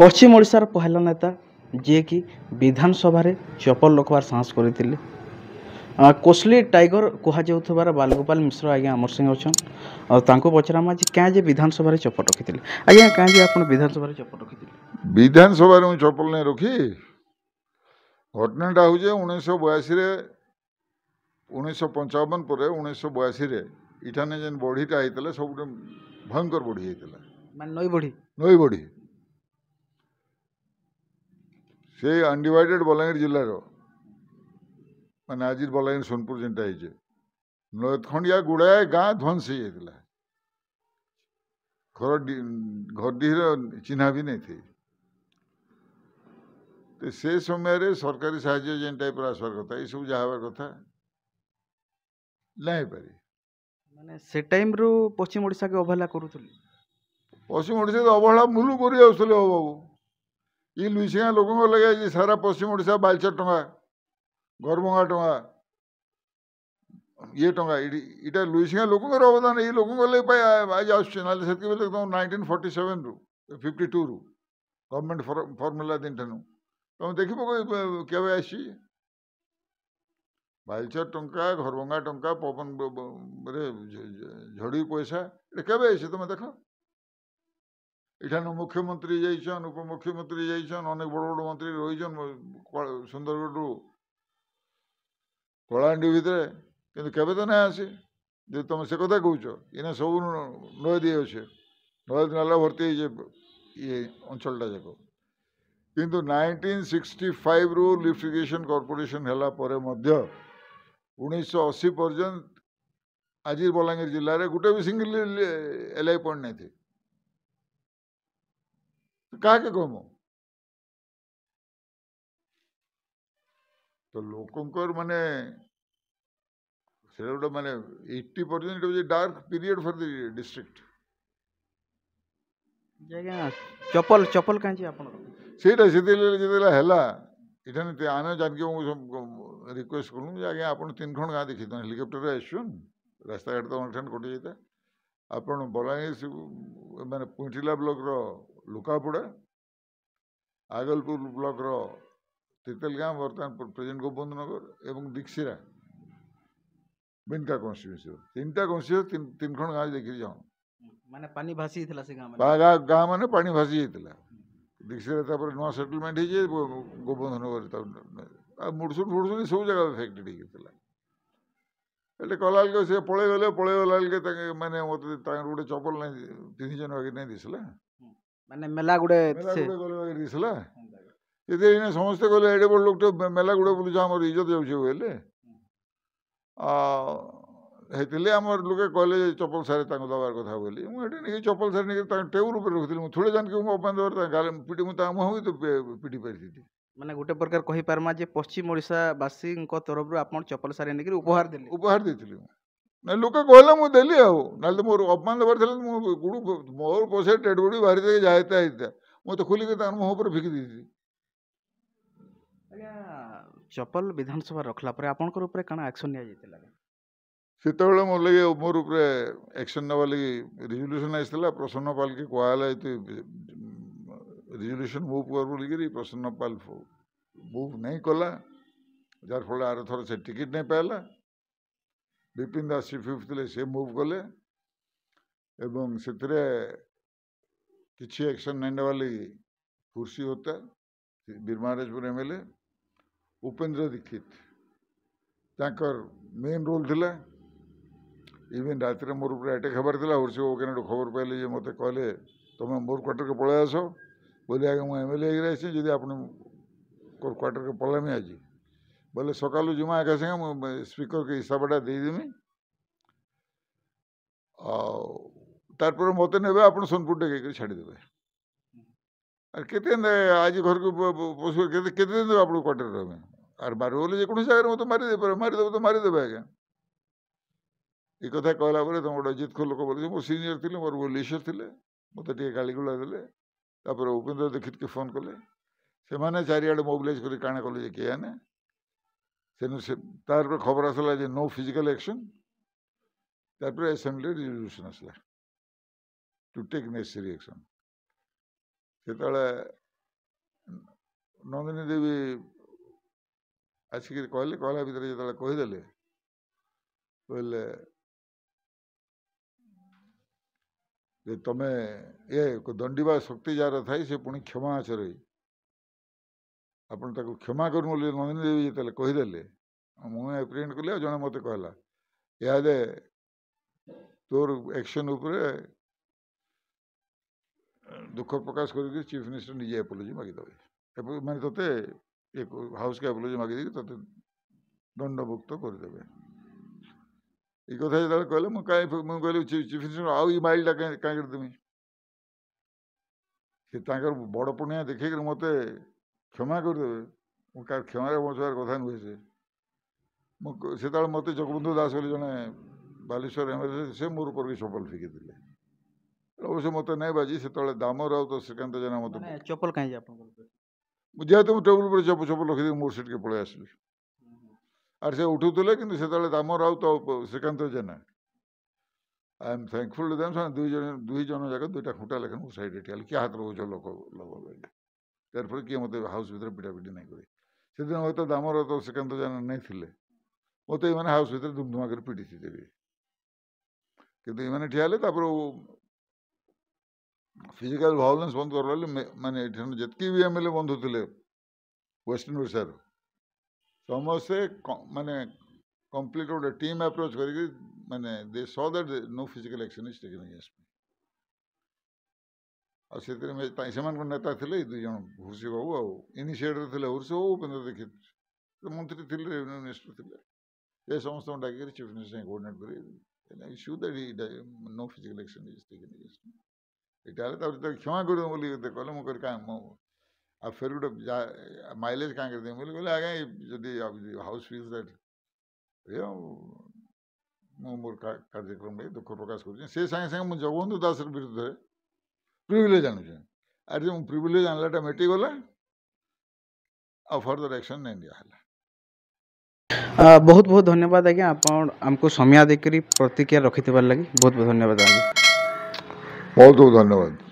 पश्चिम ओडिशार पहला नेता जी कि विधानसभा चपल रखबार साहस करते कोसली टाइगर कहुबार बालगोपाल मिश्र आज्ञा आमर संगे अच्छा पचरामा क्या जे विधानसभा चपल रखी आज्ञा क्या आप विधानसभा चपल रखी विधानसभा मुझे चपल नहीं रखी घटनाटा हूँ 1982 1955 पर 1982 इठाने जेन बढ़ीटा होता सब भयंकर बढ़ी होता नई बढ़ी नई बढ़ी से अनडिवाइडेड बलांगीर जिलार माने आज बलांगीर सोनपुर जेनटा है नयखंडिया गुड़ाए गाँ ध्वंस हो जाता घर चिन्ह भी नहीं थी तो से समय सरकारी साहाय्य जेन टाइप आसबार कथा ये सब जहाँ कथा नहीं पारी माने से टाइम रो पश्चिम ओडिशा के अवहेला करूथली पश्चिम ओडिशा तो अवहेला मूलू कर बाबू ये लुईसिंगा लोक लगे सारा पश्चिम ओडिशा 12 टंका गरभंगा टंका ये टंका इटा लुईसिंगा लोक अवदान ये लोक आज आस 1947 रु 52 रु गवर्नमेंट फर्मुला दिन ठानु तुम देख केवे आसी 12 टंका घरभंगा टंका पवन झड़ी पैसा केवे आसी तुम देख इठान मुख्यमंत्री जाइछन उपमुख्यमंत्री जाइछन अनेक बड़ बड़ मंत्री रहीछन सुंदरगढ़ कलाहांडी भितर किंतु केवे तो ना आसी जे तुम से कथा कौच इना सब नय दी अच्छे नय नाला भर्ती ये अंचलटा जाक किंतु 1965 रु लिफ्ट इरिगेशन कॉर्पोरेशन हैला परे मध्य 1980 पर्यंत आज बलांगीर जिले में गोटे भी सिंगल एलआई पॉइंट नहीं थी क्या कहमु तो लोकंकर माने से गोटे माने 80% dark period for the district चपल चपल कहीं आप सेटा से है इठाने आने जानकी रिक्वेस्ट करूँ जे आज्ञा आप 3 खंड गाँ देखी हेलिकप्टर आसुन रास्ता घाट तो अठान कटि जाता आप बलांगीर माने पुंठिला ब्लॉक रो लुकापुड़ा आगलपुर ब्लॉक रो तिरतल गाँ बर्तमान प्रेजेंट गोपबंधु नगर एवं दीक्षिरा बिनका कन्स्टिट्यूएंसी 3टा कन्स्टिट्यूएंसी 3 खंड गाँ देखी जाओ माने पानी भासी थला से गाँ माने पानी भासी जाता दीक्षिरा नुआ सेटलमेंट हो गोपबंधु नगर मुड़सुन फुड़सुन सब जगह अफेक्टेड होता એટલે કલાલ કે છે પળે ગલા કે મને गोटे चपल नहीं 3 जन आगे नहीं दिसला माने मेला गुडे गले दिसला ये समस्ते कहले एडे बड़ लोक मेला गुड़े बुलुछ आम इज्जत जाऊे बोले हेतिले आमर लोके कहले चपल सारे दबार कथा बोली मुझे नहीं चपल सारे नहीं टेबुल ऊपर रखी थोड़े जानक अपन दबार पिटी मुझे मुझे तो पिटी पारी माने गोटे प्रकार कहि पारमा जे पश्चिम ओडिशा वासी तरफ आप चपल सारी नहीं उपहार देती ना लोक कहला मुझे देली ना तो मोर अपमान देवार गुड़ मोर पैसा डेड बॉडी बाहरी दे जाता मुझे तो खोलिक मुह पर फिकी दी चपल विधानसभा रखला पर आपनकर ऊपर काना एक्शन निया जायतिला से मोर लगे मोर ऊपर एक्शन नवा लगी रिजोल्यूशन आइसला प्रसन्न पाल के कहला रिजोल्यूशन मूव कर बोलिकी प्रसन्न पाल मूव नहीं कला जार फल आर थर से टिकेट नहीं पाला विपिन दास चीफ व्हिप थे से मूव कले एवं से किसी एक्शन नहीं नेवा लगी कुर्सी होता बीरमहाराजपुर एमएलए उपेंद्र दीक्षित ताकर मेन रोल थिला इवेन रात मोर ऊपर अटैक हबार था और से खबर पाइले मत कहले तुम मोर क्वार्टर के पलि आस बोले आगे मुझे एमएलए जी आप क्वार्टर के पलामी आज बोले सकालू जिमा एका संगे स्पीकर के हिसाबटा देदेमी तार मत ने आप सोनपुर टेक छाड़देवे केते आज घर को पशु केते दिन देवे आप क्वार्टर रहे आर मार बोले जेको जगह मत मारिदे मारिदेव तो मारिदेवे आज्ञा ये कथा कहला तुम गोटे अजित लोक बोले मो सीनियर थे मोर वो लिशर थे मत गाड़ीगुड़ा देले उपेंद्र दीक्षित के फोन कले से मैंने चारिआडे मोबिलाइज कर काण कले किए से तार खबर आसला जे नो फिजिकल एक्शन तार असेंबली रिजोल्यूशन आसला टू टेक नेसेसरी एक्शन से नंदिनी देवी आसिक कहले कहला भितर जो कहीदे कहले जे तुम ये दंडिबा शक्ति जार थाई से पुणी क्षमा आचर आपन ताको क्षमा कर नंदिनी देवी जो कहीदे मुझे प्रिंट कली जड़े मत कहला इदे तोर एक्शन उपरे दुख प्रकाश करके चीफ मिनिस्टर निजे एपोलोजी मागिदेवे मैंने ते हाउस के एपोलोजी मागिदे ते दंडमुक्त करदे ये कथा जो कहले मुझे कहली चीफ मिनिस्टर आउ माइलटा कहीं देमी से बड़ पुणिया देखे मत क्षमा करदे मुझे क्षमार बचार कथा नुहे से मत जगबंधु दास बोली जड़े बालेश्वर एमएलए से मोर ऊपर चपल फिकी दिले अवश्य मत नहीं बाजी से दाम राउत तो श्रीकांत जेना मत चपल कहीं जेहेतु मुझे टेबुल पर चपल रखी मोर सीट के पलि आसली आर से उठुले कि दाम राउत तो Srikant Jena I am thankful to them दुई जन जाक दुईटा खुंटा लेखन मो साइड ठिया किए हाथ रोच लोक बोले तार किए मत हाउस भर पिटापिटी नहीं करी से दिन हूँ दाम राउत तो श्रीकांत जेना नहीं थे मत ये हाउस भर धुमधुमा कर पिटी देवी कितु ये ठिया फिजिकल भायोलेंस बंद कर माने जितकी भी एमएलए बंधु थे वेस्टर्न ओडिशा समस्ते माने कंप्लीट गोटे टीम अप्रोच करके माने they saw that no physical action is taken against me से नेता थे दुई जन हुर्सी बाबू आ इनिशिएटर थे हुर्सी बाबू उपेन्द्र दीक्षित मंत्री थे रेवेन्यू मिनिस्टर थे ये समस्त डाक चीफ मिनिस्टर कोऑर्डिनेट कर issue that no physical action is taken against me इटा क्षमा कर बोली कहले मुझे क्या आ फिर गोटे माइलेज क्या कर बोली कहले आज्ञा जदि हाउस फील्स दैट मोर कार्यक्रम दुख प्रकाश कर सागे सागे मुझे जगबंधु दास विरुद्ध प्रिविलेज आणुचे आज प्रिविलेज आनलाटा मेटिगला आ फर्दर एक्शन नहीं दिया बहुत बहुत धन्यवाद आज्ञा आप आमको समय देकर प्रतिक्रिया रखि लगी बहुत बहुत धन्यवाद आज्ञा बहुत बहुत धन्यवाद।